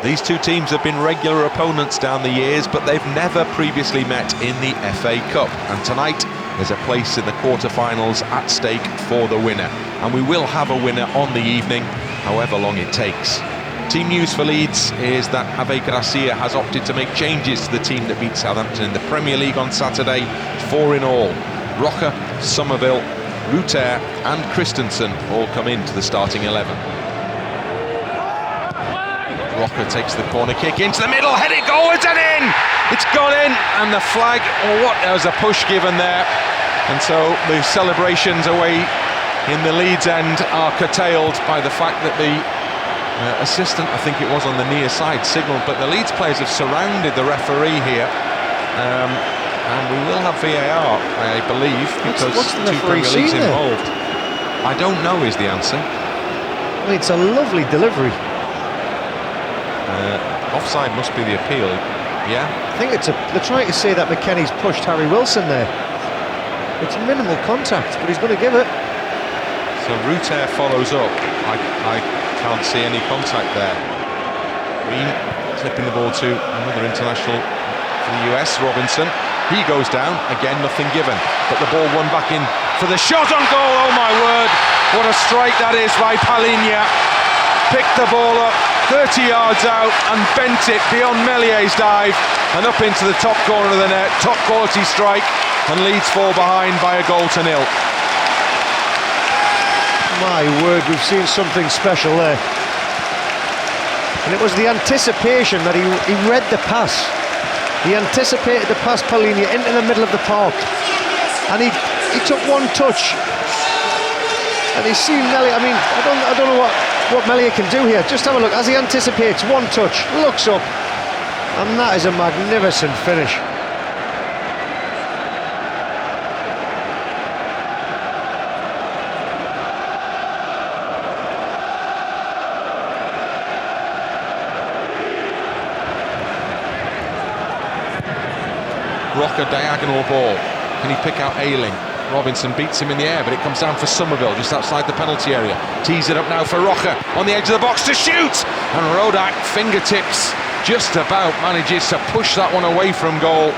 These two teams have been regular opponents down the years, but they've never previously met in the FA Cup. And tonight, there's a place in the quarter-finals at stake for the winner. And we will have a winner on the evening, however long it takes. Team news for Leeds is that Ave Gracia has opted to make changes to the team that beat Southampton in the Premier League on Saturday. 4 in all. Roca, Somerville, Ruter and Christensen all come into the starting 11. Roca takes the corner kick into the middle, headed goal, it's in! It's gone in, and the flag, there was a push given there. And so the celebrations away in the Leeds end are curtailed by the fact that the assistant, I think it was on the near side, signalled, but the Leeds players have surrounded the referee here. And we will have VAR, I believe, because two Premier Leagues involved. I don't know is the answer. I mean, it's a lovely delivery. Offside must be the appeal, yeah? I think they're trying to say that McKennie's pushed Harry Wilson there. It's minimal contact, but he's going to give it. So Ruter follows up. I can't see any contact there. Green slipping the ball to another international for the US, Robinson. He goes down, again nothing given, but the ball won back in for the shot on goal. Oh my word, what a strike that is by Palhinha. Picked the ball up 30 yards out and bent it beyond Mellier's dive and up into the top corner of the net. Top quality strike, and Leeds fall behind by 1-0. My word, we've seen something special there. And it was the anticipation that he read the pass. He anticipated the pass, Palhinha, into the middle of the park, and he took one touch, and he's seen Mellier. I mean, I don't know what Mellier can do here. Just have a look as he anticipates one touch, looks up, and that is a magnificent finish. Roca diagonal ball. Can he pick out Ayling? Robinson beats him in the air, but it comes down for Somerville just outside the penalty area. Tees it up now for Roca on the edge of the box to shoot, and Rodak fingertips just about manages to push that one away from goal.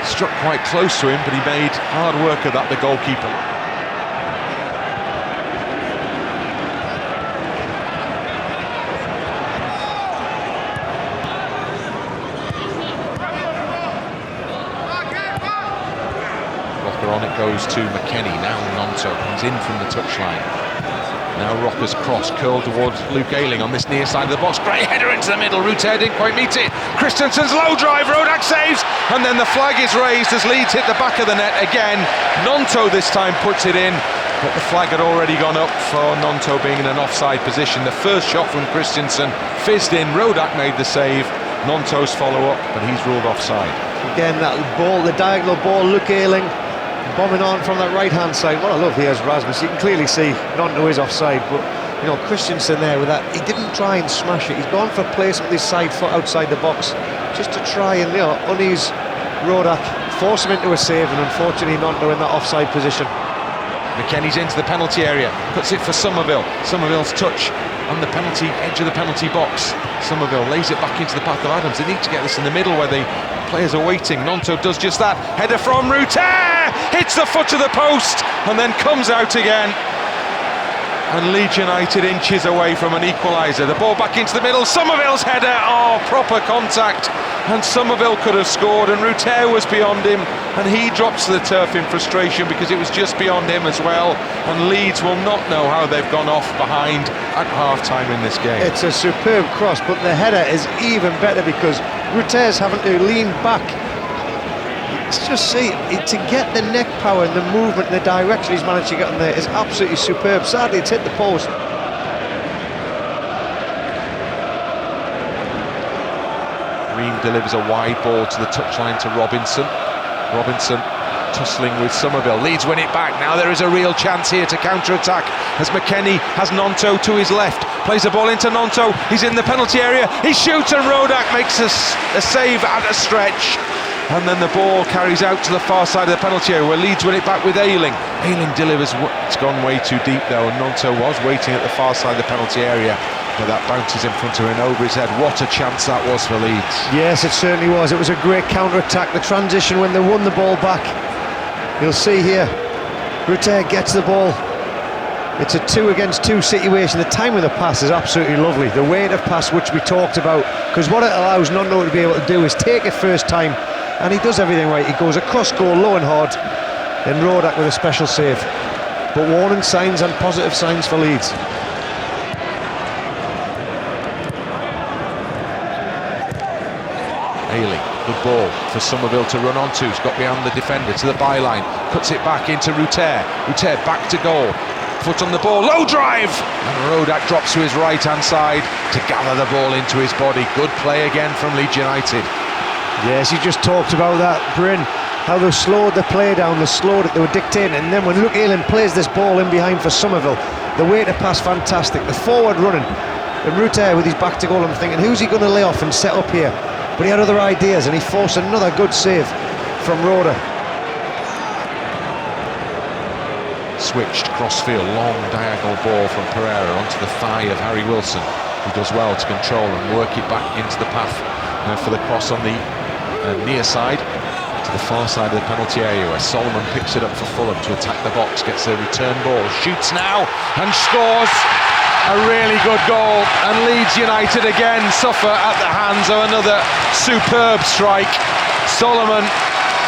Struck quite close to him, but he made hard work of that, the goalkeeper. On it goes to McKennie. Now Nonto comes in from the touchline. Now Roca's cross curled towards Luke Ayling on this near side of the box. Great header into the middle. Ruter didn't quite meet it. Christensen's low drive. Rodak saves, and then the flag is raised as Leeds hit the back of the net again. Nonto this time puts it in, but the flag had already gone up for Nonto being in an offside position. The first shot from Christensen fizzed in. Rodak made the save. Nonto's follow-up, but he's ruled offside. Again, that ball, the diagonal ball, Luke Ayling bombing on from that right-hand side. What I love here is Rasmus. You can clearly see Nonto is offside, but you know, Christensen there with that, he didn't try and smash it. He's gone for placement with his side foot outside the box just to try and, you know, unease Rodak, force him into a save, and unfortunately Nonto in that offside position. McKennie's into the penalty area, puts it for Somerville. Somerville's touch on the penalty edge of the penalty box. Somerville lays it back into the path of Adams. They need to get this in the middle where the players are waiting. Nonto does just that. Header from Ruter, hits the foot of the post and then comes out again. And Leeds United inches away from an equaliser. The ball back into the middle. Somerville's header, proper contact, and Somerville could have scored, and Ruter was beyond him, and he drops to the turf in frustration because it was just beyond him as well. And Leeds will not know how they've gone off behind at half-time in this game. It's a superb cross, but the header is even better because Ruter's having to lean back. Just see, to get the neck power and the movement and the direction he's managed to get on there is absolutely superb. Sadly, it's hit the post. Ream delivers a wide ball to the touchline to Robinson. Robinson tussling with Somerville. Leeds win it back. Now there is a real chance here to counter-attack as McKennie has Nonto to his left. Plays the ball into Nonto. He's in the penalty area. He shoots and Rodak makes a save at a stretch. And then the ball carries out to the far side of the penalty area where Leeds win it back with Ayling. Ayling delivers, it's gone way too deep though, and Nonto was waiting at the far side of the penalty area. but that bounces in front of him over his head. What a chance that was for Leeds. Yes, it certainly was. It was a great counter-attack. The transition when they won the ball back. You'll see here, Rutter gets the ball. It's a 2 against 2 situation. The time of the pass is absolutely lovely. The weight of pass, which we talked about, because what it allows Nondo to be able to do is take it first time, and he does everything right. He goes across goal, low and hard, then Rodak with a special save. But warning signs and positive signs for Leeds. Haley, good ball for Somerville to run onto. He's got behind the defender to the byline, cuts it back into Rutter. Rutter back to goal. Foot on the ball, low drive, and Rodak drops to his right hand side to gather the ball into his body. Good play again from Leeds United. Yes, you just talked about that, Bryn, how they slowed the play down, they slowed it, they were dictating, and then when Luke Ayling plays this ball in behind for Somerville, the way to pass fantastic, the forward running, and Rutter with his back to goal, I'm thinking, who's he going to lay off and set up here? But he had other ideas, and he forced another good save from Roda. Switched crossfield, long diagonal ball from Pereira onto the thigh of Harry Wilson, who does well to control and work it back into the path for the cross on the near side to the far side of the penalty area, where Solomon picks it up for Fulham to attack the box, gets a return ball, shoots now and scores a really good goal, and Leeds United again suffer at the hands of another superb strike. Solomon,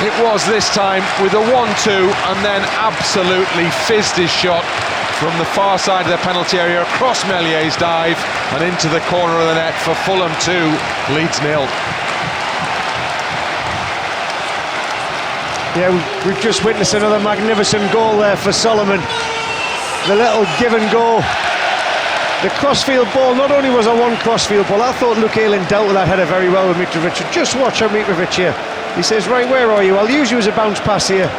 it was this time, with a 1-2, and then absolutely fizzed his shot from the far side of the penalty area across Mellier's dive and into the corner of the net for Fulham 2, Leeds 0. Yeah, we've just witnessed another magnificent goal there for Solomon. The little give and go. The crossfield ball, not only was there one crossfield ball, I thought Luke Ayling dealt with that header very well with Mitrovic. Just watch how Mitrovic here. He says, right, where are you? I'll use you as a bounce pass here.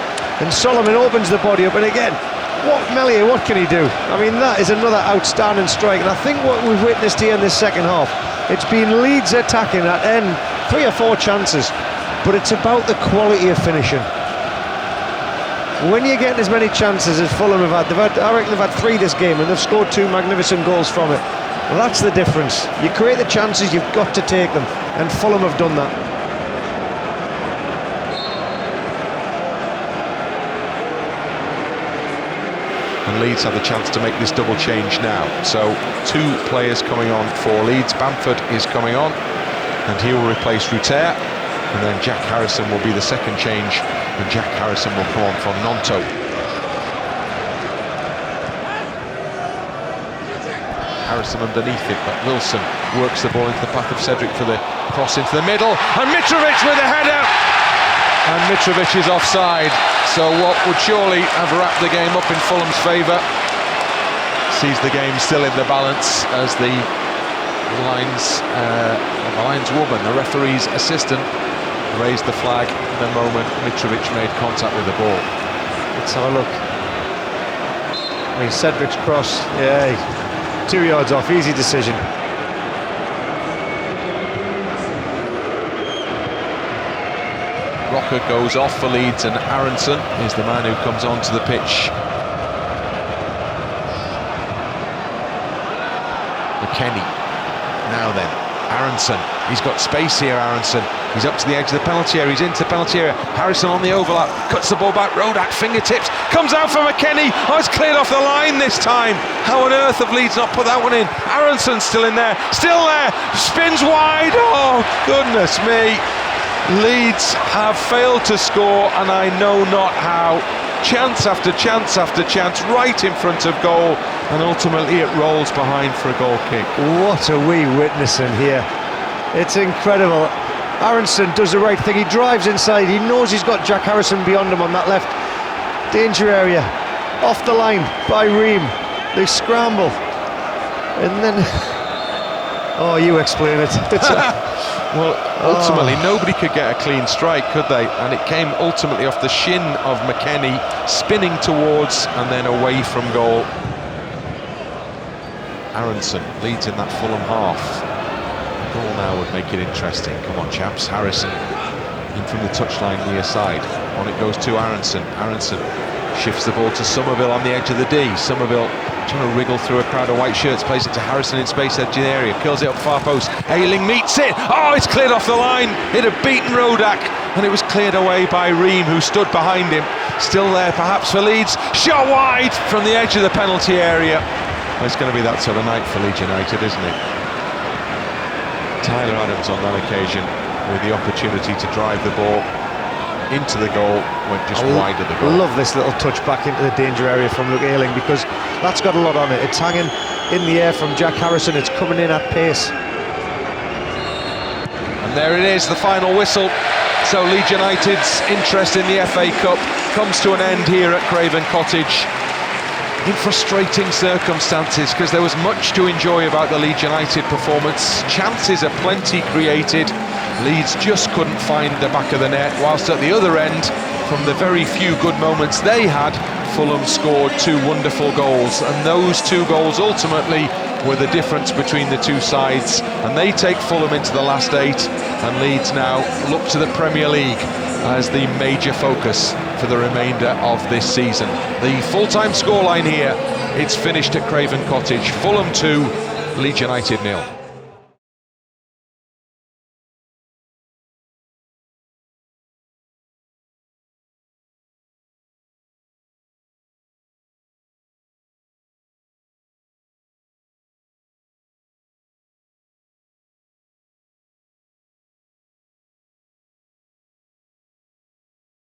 And Solomon opens the body up, and again, Mellier, what can he do? I mean, that is another outstanding strike, and I think what we've witnessed here in this second half, it's been Leeds attacking at end, 3 or 4 chances, but it's about the quality of finishing. When you get as many chances as Fulham have had, I reckon they've had 3 this game, and they've scored 2 magnificent goals from it. Well, that's the difference. You create the chances, you've got to take them, and Fulham have done that. And Leeds have the chance to make this double change now. So 2 players coming on for Leeds. Bamford is coming on, and he will replace Rutter, and then Jack Harrison will be the second change, and Jack Harrison will come on from Nonto. Harrison underneath it, but Wilson works the ball into the path of Cedric for the cross into the middle, and Mitrovic with a header, and Mitrovic is offside. So what would surely have wrapped the game up in Fulham's favour sees the game still in the balance as the lineswoman, the referee's assistant, raised the flag the moment Mitrovic made contact with the ball. Let's have a look. I mean, Cedric's cross, yeah, 2 yards off, easy decision. Rocker goes off for Leeds, and Aronson is the man who comes onto the pitch. McKennie. Now then, Aronson. He's got space here, Aronson. He's up to the edge of the penalty area. He's into the penalty area. Harrison on the overlap. Cuts the ball back. Rodak, fingertips. Comes out for McKennie. Oh, it's cleared off the line this time. How on earth have Leeds not put that one in? Aronson's still in there. Still there. Spins wide. Oh, goodness me. Leeds have failed to score, and I know not how. Chance after chance after chance right in front of goal, and ultimately it rolls behind for a goal kick. What are we witnessing here? It's incredible. Aronson does the right thing. He drives inside. He knows he's got Jack Harrison beyond him on that left danger area. Off the line by Ream. They scramble, and then oh, you explain it. Well, ultimately, nobody could get a clean strike, could they? And it came ultimately off the shin of McKennie, spinning towards and then away from goal. Aronson leads in that Fulham half. The goal now would make it interesting. Come on, chaps. Harrison in from the touchline near side. On it goes to Aronson. Aronson shifts the ball to Somerville on the edge of the D. Somerville trying to wriggle through a crowd of white shirts, plays it to Harrison in space edge in the area, kills it up far post. Ayling meets it. Oh, it's cleared off the line. It had beaten Rodak, and it was cleared away by Ream, who stood behind him. Still there, perhaps for Leeds. Shot wide from the edge of the penalty area. Well, it's going to be that sort of night for Leeds United, isn't it? Tyler Adams on that occasion with the opportunity to drive the ball into the goal, went just wide of the goal. I love this little touch back into the danger area from Luke Ayling, because that's got a lot on it. It's hanging in the air from Jack Harrison, it's coming in at pace. And there it is, the final whistle. So Leeds United's interest in the FA Cup comes to an end here at Craven Cottage in frustrating circumstances, because there was much to enjoy about the Leeds United performance. Chances are plenty created. Leeds just couldn't find the back of the net, whilst at the other end, from the very few good moments they had, Fulham scored 2 wonderful goals, and those 2 goals ultimately were the difference between the two sides, and they take Fulham into the last 8, and Leeds now look to the Premier League as the major focus for the remainder of this season. The full-time scoreline here, it's finished at Craven Cottage. Fulham 2, Leeds United 0.